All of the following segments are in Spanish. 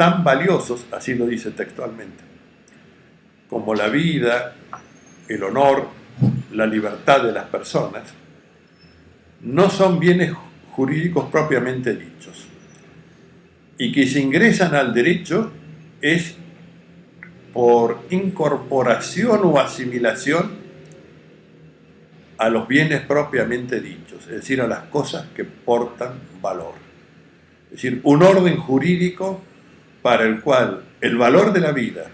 tan valiosos, así lo dice textualmente, como la vida, el honor, la libertad de las personas, no son bienes jurídicos propiamente dichos, y que si ingresan al derecho es por incorporación o asimilación a los bienes propiamente dichos, es decir, a las cosas que portan valor. Es decir, un orden jurídico para el cual el valor de la vida,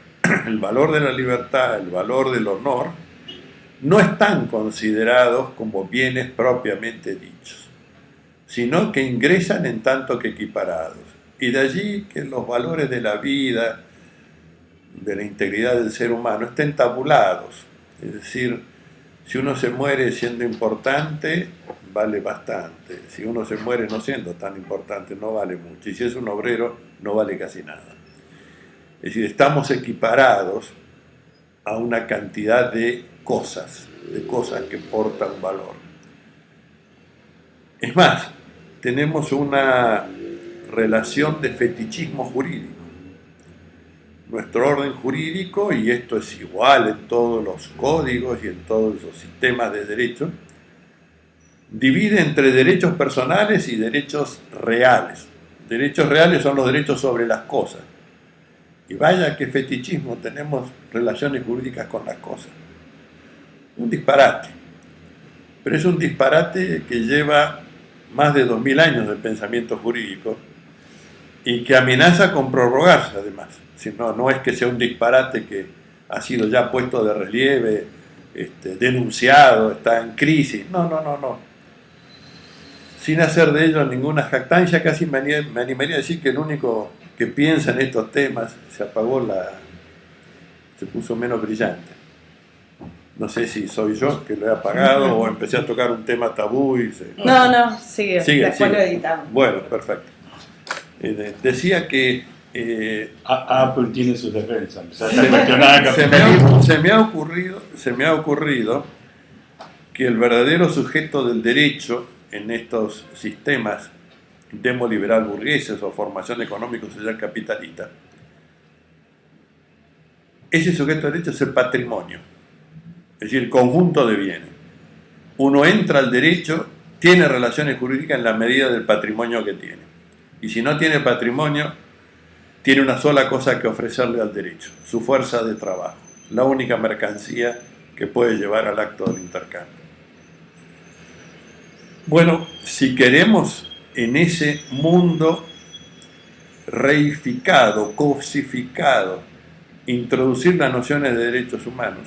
el valor de la libertad, el valor del honor, no están considerados como bienes propiamente dichos, sino que ingresan en tanto que equiparados. Y de allí que los valores de la vida, de la integridad del ser humano, estén tabulados. Es decir, si uno se muere siendo importante, vale bastante. Si uno se muere no siendo tan importante, no vale mucho. Y si es un obrero, no vale casi nada. Es decir, estamos equiparados a una cantidad de cosas que portan valor. Es más, tenemos una relación de fetichismo jurídico. Nuestro orden jurídico, y esto es igual en todos los códigos y en todos los sistemas de derecho, divide entre derechos personales y derechos reales. Derechos reales son los derechos sobre las cosas. Y vaya que fetichismo, tenemos relaciones jurídicas con las cosas. Un disparate. Pero es un disparate que lleva más de 2000 años de pensamiento jurídico y que amenaza con prorrogarse además. Si no es que sea un disparate que ha sido ya puesto de relieve, denunciado, está en crisis. No. Sin hacer de ello ninguna jactancia, casi me animaría a decir que el único que piensa en estos temas se puso menos brillante. No sé si soy yo que lo he apagado o empecé a tocar un tema tabú y se... No, sigue. Después lo editamos. Bueno, perfecto. Decía que... Apple tiene su defensa. Se me ha ocurrido que el verdadero sujeto del derecho en estos sistemas demoliberal burgueses o formación económico-social capitalista, ese sujeto de derecho es el patrimonio, es decir, el conjunto de bienes. Uno entra al derecho, tiene relaciones jurídicas en la medida del patrimonio que tiene. Y si no tiene patrimonio, tiene una sola cosa que ofrecerle al derecho: su fuerza de trabajo, la única mercancía que puede llevar al acto del intercambio. Bueno, si queremos en ese mundo reificado, cosificado, introducir las nociones de derechos humanos,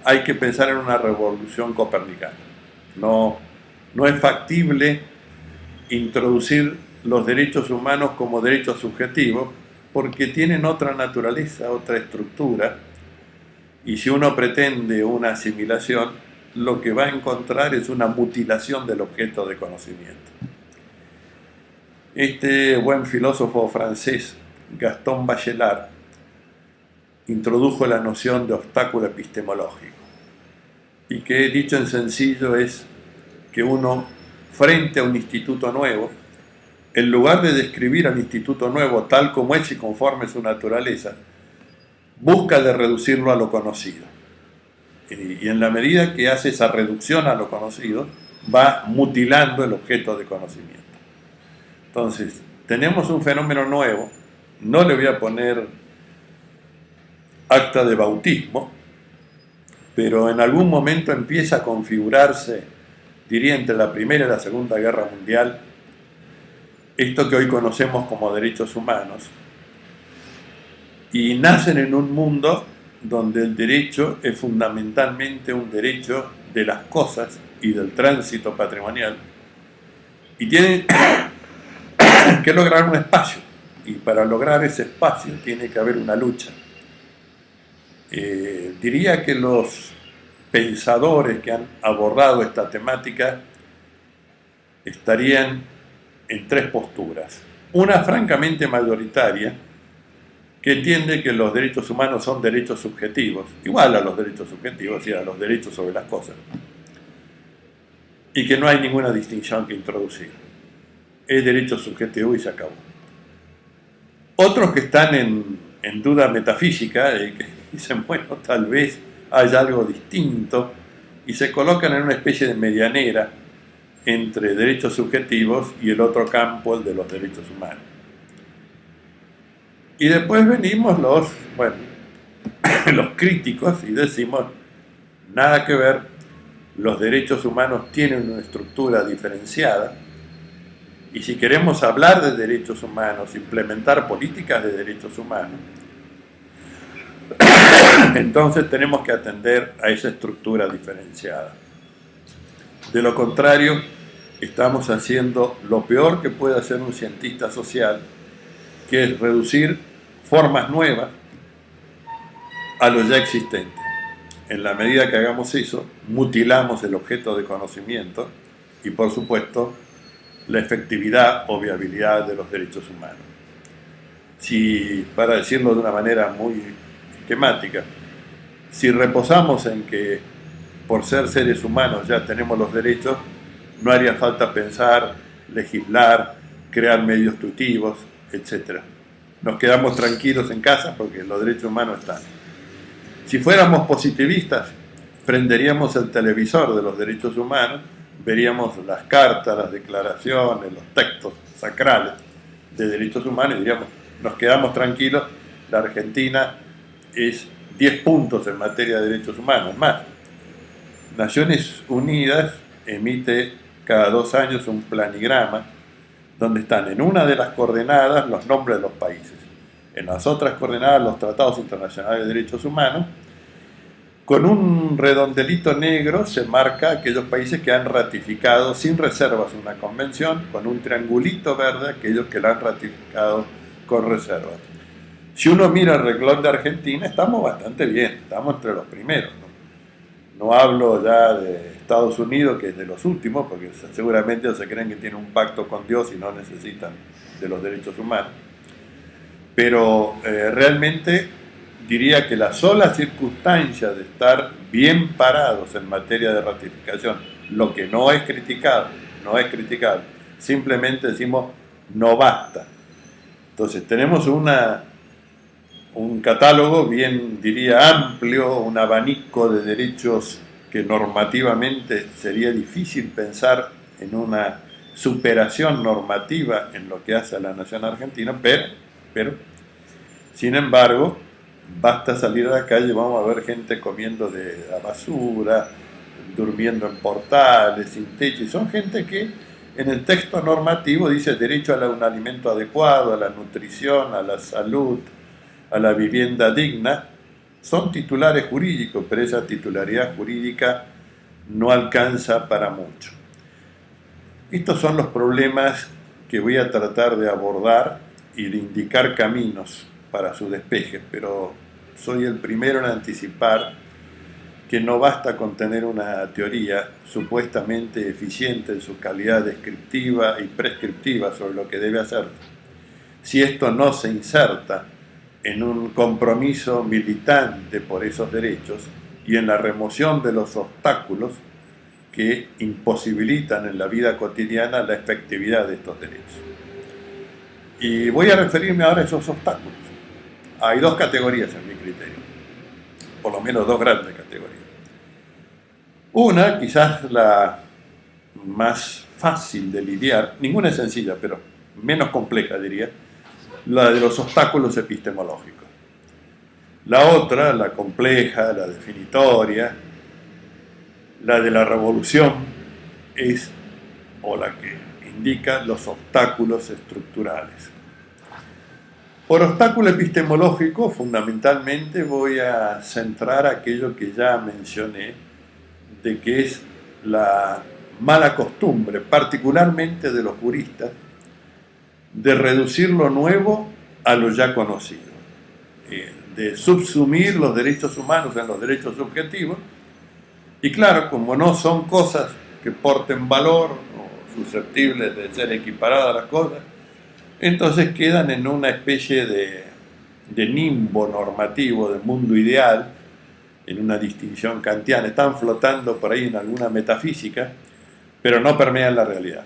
hay que pensar en una revolución copernicana. No es factible introducir los derechos humanos como derechos subjetivos porque tienen otra naturaleza, otra estructura, y si uno pretende una asimilación, lo que va a encontrar es una mutilación del objeto de conocimiento. Este buen filósofo francés, Gaston Bachelard, introdujo la noción de obstáculo epistemológico, y que, dicho en sencillo, es que uno, frente a un instituto nuevo, en lugar de describir al instituto nuevo tal como es y conforme su naturaleza, busca de reducirlo a lo conocido. Y en la medida que hace esa reducción a lo conocido, va mutilando el objeto de conocimiento. Entonces, tenemos un fenómeno nuevo, no le voy a poner acta de bautismo, pero en algún momento empieza a configurarse, diría entre la Primera y la Segunda Guerra Mundial, esto que hoy conocemos como derechos humanos, y nacen en un mundo donde el derecho es fundamentalmente un derecho de las cosas y del tránsito patrimonial, y tienen que lograr un espacio, y para lograr ese espacio tiene que haber una lucha. Diría que los pensadores que han abordado esta temática estarían en tres posturas. Una francamente mayoritaria, que entiende que los derechos humanos son derechos subjetivos, igual a los derechos subjetivos y a los derechos sobre las cosas, y que no hay ninguna distinción que introducir. Es derecho subjetivo y se acabó. Otros que están en duda metafísica, que dicen, bueno, tal vez haya algo distinto, y se colocan en una especie de medianera entre derechos subjetivos y el otro campo, el de los derechos humanos. Y después venimos los críticos y decimos, nada que ver, los derechos humanos tienen una estructura diferenciada, y si queremos hablar de derechos humanos, implementar políticas de derechos humanos, entonces tenemos que atender a esa estructura diferenciada. De lo contrario, estamos haciendo lo peor que puede hacer un cientista social, que es reducir formas nuevas a lo ya existente. En la medida que hagamos eso, mutilamos el objeto de conocimiento y, por supuesto, la efectividad o viabilidad de los derechos humanos. Si, para decirlo de una manera muy esquemática, si reposamos en que por ser seres humanos ya tenemos los derechos, no haría falta pensar, legislar, crear medios tuitivos, etc. Nos quedamos tranquilos en casa porque los derechos humanos están. Si fuéramos positivistas, prenderíamos el televisor de los derechos humanos, veríamos las cartas, las declaraciones, los textos sacrales de derechos humanos y diríamos, nos quedamos tranquilos, la Argentina es 10 puntos en materia de derechos humanos. Es más, Naciones Unidas emite cada 2 años un planigrama donde están en una de las coordenadas los nombres de los países, en las otras coordenadas los tratados internacionales de derechos humanos. Con un redondelito negro se marca aquellos países que han ratificado sin reservas una convención, con un triangulito verde aquellos que la han ratificado con reservas. Si uno mira el renglón de Argentina, estamos bastante bien, estamos entre los primeros, no hablo ya de Estados Unidos, que es de los últimos, porque seguramente se creen que tienen un pacto con Dios y no necesitan de los derechos humanos. Pero realmente diría que la sola circunstancia de estar bien parados en materia de ratificación, lo que no es criticable, simplemente decimos no basta. Entonces tenemos un catálogo bien, diría, amplio, un abanico de derechos que normativamente sería difícil pensar en una superación normativa en lo que hace a la nación argentina, pero sin embargo, basta salir a la calle, vamos a ver gente comiendo de la basura, durmiendo en portales, sin techo, y son gente que en el texto normativo dice derecho a un alimento adecuado, a la nutrición, a la salud, a la vivienda digna. Son titulares jurídicos, pero esa titularidad jurídica no alcanza para mucho. Estos son los problemas que voy a tratar de abordar y de indicar caminos para su despeje, pero soy el primero en anticipar que no basta con tener una teoría supuestamente eficiente en su calidad descriptiva y prescriptiva sobre lo que debe hacer, si esto no se inserta en un compromiso militante por esos derechos y en la remoción de los obstáculos que imposibilitan en la vida cotidiana la efectividad de estos derechos. Y voy a referirme ahora a esos obstáculos. Hay 2 categorías en mi criterio, por lo menos 2 grandes categorías. Una, quizás la más fácil de lidiar, ninguna es sencilla, pero menos compleja diría, la de los obstáculos epistemológicos. La otra, la compleja, la definitoria, la de la revolución, es, o la que indica, los obstáculos estructurales. Por obstáculo epistemológico, fundamentalmente voy a centrar aquello que ya mencioné, de que es la mala costumbre, particularmente de los juristas, de reducir lo nuevo a lo ya conocido, de subsumir los derechos humanos en los derechos subjetivos, y claro, como no son cosas que porten valor o susceptibles de ser equiparadas a las cosas, entonces quedan en una especie de nimbo normativo, de mundo ideal, en una distinción kantiana, están flotando por ahí en alguna metafísica, pero no permean la realidad.